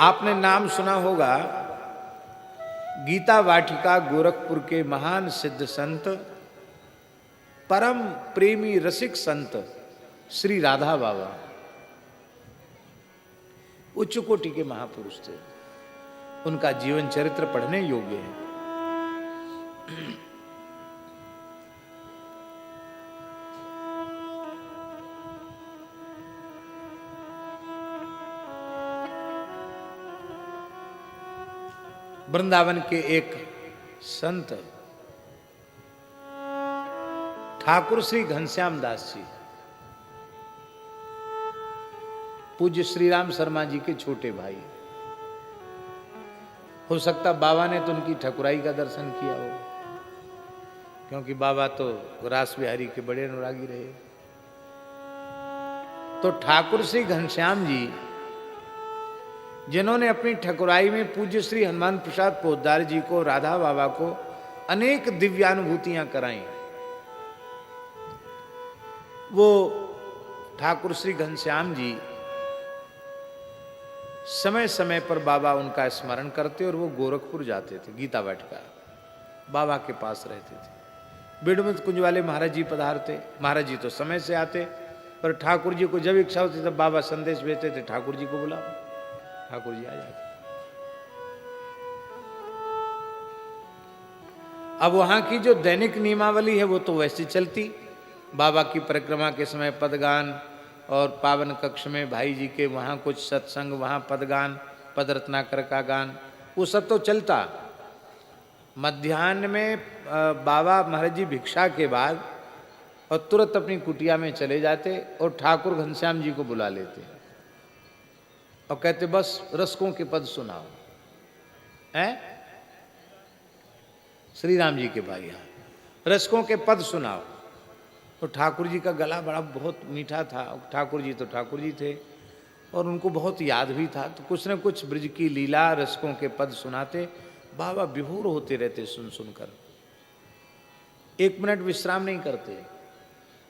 आपने नाम सुना होगा गीता वाटिका गोरखपुर के महान सिद्ध संत, परम प्रेमी रसिक संत श्री राधा बाबा उच्च कोटि के महापुरुष थे। उनका जीवन चरित्र पढ़ने योग्य है। वृंदावन के एक संत ठाकुर श्री घनश्याम दास जी, पूज्य श्री राम शर्मा जी के छोटे भाई, हो सकता बाबा ने तो उनकी ठकुराई का दर्शन किया हो, क्योंकि बाबा तो रास बिहारी के बड़े अनुरागी रहे। तो ठाकुर श्री घनश्याम जी, जिन्होंने अपनी ठकुराई में पूज्य श्री हनुमान प्रसाद पोद्दार जी को, राधा बाबा को अनेक दिव्यानुभूतियां कराई, वो ठाकुर श्री घनश्याम जी समय समय पर बाबा उनका स्मरण करते और वो गोरखपुर जाते थे। गीता वाटिका बाबा के पास रहते थे। बिडमत कुंज वाले महाराज जी पधारते, महाराज जी तो समय से आते, पर ठाकुर जी को जब इच्छा होती तब बाबा संदेश भेजते थे, ठाकुर जी को बुलाओ, ठाकुर जी आ जाते। अब वहां की जो दैनिक नियमावली है वो तो वैसे चलती। बाबा की परिक्रमा के समय पदगान, और पावन कक्ष में भाई जी के वहाँ कुछ सत्संग, वहाँ पदगान, पद रत्नाकर का गान, वो सब तो चलता। मध्याह्न में बाबा महाराज जी भिक्षा के बाद और तुरंत अपनी कुटिया में चले जाते और ठाकुर घनश्याम जी को बुला लेते और कहते बस रसकों के पद सुनाओ। हैं श्री राम जी के भाई, यहाँ रसकों के पद सुनाओ। तो ठाकुर जी का गला बड़ा बहुत मीठा था, ठाकुर जी तो ठाकुर जी थे और उनको बहुत याद भी था, तो कुछ न कुछ ब्रज की लीला रसकों के पद सुनाते। बाबा विभोर होते रहते सुन सुनकर, एक मिनट विश्राम नहीं करते।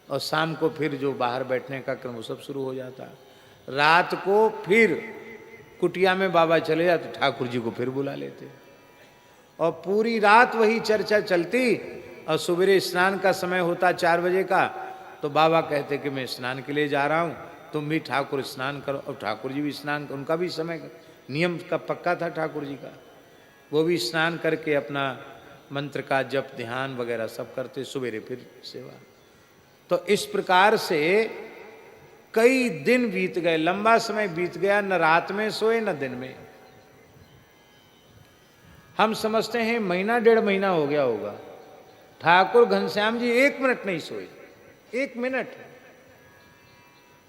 और शाम को फिर जो बाहर बैठने का क्रम वो सब शुरू हो जाता। रात को फिर कुटिया में बाबा चले जाते, ठाकुर जी को फिर बुला लेते और पूरी रात वही चर्चा चलती। और सवेरे स्नान का समय होता 4 बजे का, तो बाबा कहते कि मैं स्नान के लिए जा रहा हूँ, तुम भी ठाकुर स्नान करो। और ठाकुर जी भी स्नान, उनका भी समय नियम का पक्का था ठाकुर जी का, वो भी स्नान करके अपना मंत्र का जप ध्यान वगैरह सब करते, सवेरे फिर सेवा। तो इस प्रकार से कई दिन बीत गए, लंबा समय बीत गया, न रात में सोए न दिन में। हम समझते हैं महीना 1.5 महीना हो गया होगा, ठाकुर घनश्याम जी 1 मिनट नहीं सोए। 1 मिनट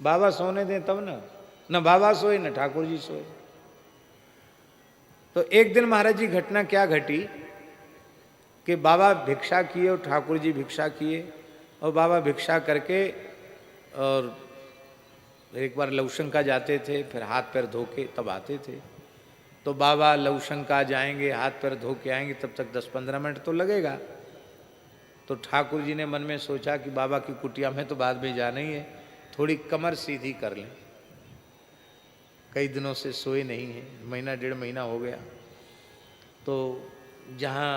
बाबा सोने दें तब ना, न बाबा सोए न ठाकुर जी सोए। तो एक दिन महाराज जी घटना क्या घटी कि बाबा भिक्षा किए और ठाकुर जी भिक्षा किए, और बाबा भिक्षा करके और एक बार लवशंका जाते थे, फिर हाथ पैर धो के तब आते थे। तो बाबा लवशंका जाएंगे, हाथ पैर धो के आएंगे, तब तक 10-15 मिनट तो लगेगा। तो ठाकुर जी ने मन में सोचा कि बाबा की कुटिया में तो बाद में जाना ही है, थोड़ी कमर सीधी कर लें। कई दिनों से सोए नहीं हैं, महीना 1.5 महीना हो गया। तो जहाँ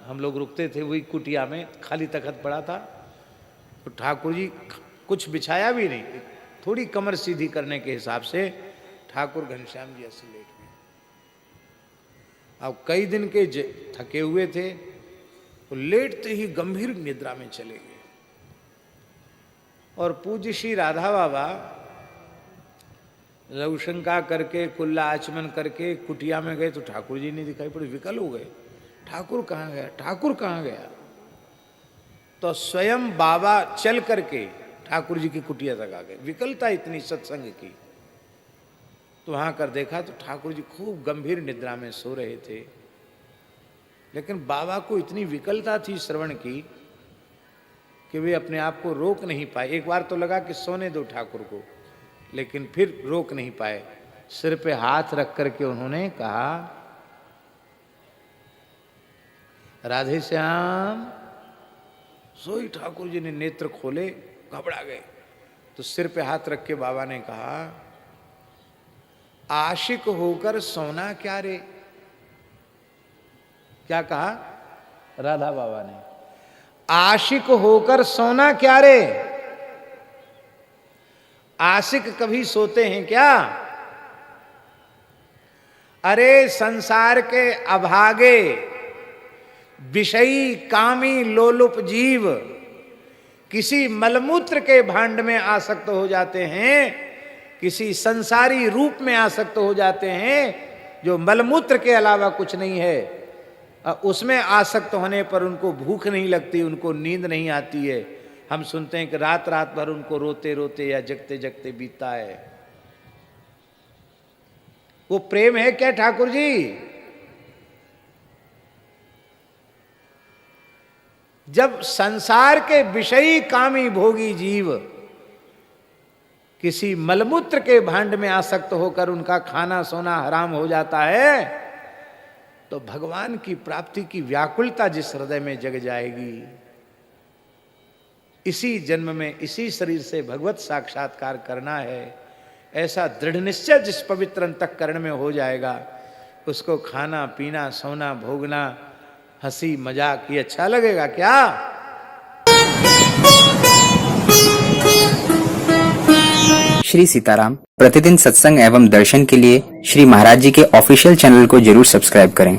हम लोग रुकते थे वही कुटिया में खाली तख्त पड़ा था, तो ठाकुर जी कुछ बिछाया भी नहीं, थोड़ी कमर सीधी करने के हिसाब से ठाकुर घनश्याम जी ऐसे लेट गए। अब कई दिन के थके हुए थे, तो लेटते ही गंभीर निद्रा में चले गए। और पूज्य श्री राधा बाबा लवशंका करके कुल्ला आचमन करके कुटिया में गए, तो ठाकुर जी नहीं दिखाई पड़े, विकल हो गए। ठाकुर कहाँ गया, ठाकुर कहाँ गया? तो स्वयं बाबा चल करके ठाकुर जी की कुटिया तक आ गए। विकलता इतनी सत्संग की। तो वहां कर देखा तो ठाकुर जी खूब गंभीर निद्रा में सो रहे थे, लेकिन बाबा को इतनी विकलता थी श्रवण की कि वे अपने आप को रोक नहीं पाए। एक बार तो लगा कि सोने दो ठाकुर को, लेकिन फिर रोक नहीं पाए। सिर पे हाथ रख करके उन्होंने कहा, राधे श्याम। सोई ठाकुर जी ने नेत्र खोले, घबरा गए। तो सिर पे हाथ रख के बाबा ने कहा, आशिक होकर सोना क्या रे। क्या कहा राधा बाबा ने? आशिक होकर सोना क्या रे। आशिक कभी सोते हैं क्या? अरे संसार के अभागे विषयी कामी लोलुप जीव किसी मलमूत्र के भांड में आसक्त हो जाते हैं, किसी संसारी रूप में आसक्त हो जाते हैं जो मलमूत्र के अलावा कुछ नहीं है। उसमें आसक्त होने पर उनको भूख नहीं लगती, उनको नींद नहीं आती है। हम सुनते हैं कि रात रात भर उनको रोते रोते या जगते जगते बीतता है। वो प्रेम है क्या ठाकुर जी? जब संसार के विषयी कामी भोगी जीव किसी मलमूत्र के भांड में आसक्त होकर उनका खाना सोना हराम हो जाता है, तो भगवान की प्राप्ति की व्याकुलता जिस हृदय में जग जाएगी, इसी जन्म में इसी शरीर से भगवत साक्षात्कार करना है, ऐसा दृढ़ निश्चय जिस पवित्र अंतःकरण में हो जाएगा, उसको खाना पीना सोना भोगना हंसी मजाक ये अच्छा लगेगा क्या? श्री सीताराम प्रतिदिन सत्संग एवं दर्शन के लिए श्री महाराज जी के ऑफिशियल चैनल को जरूर सब्सक्राइब करें।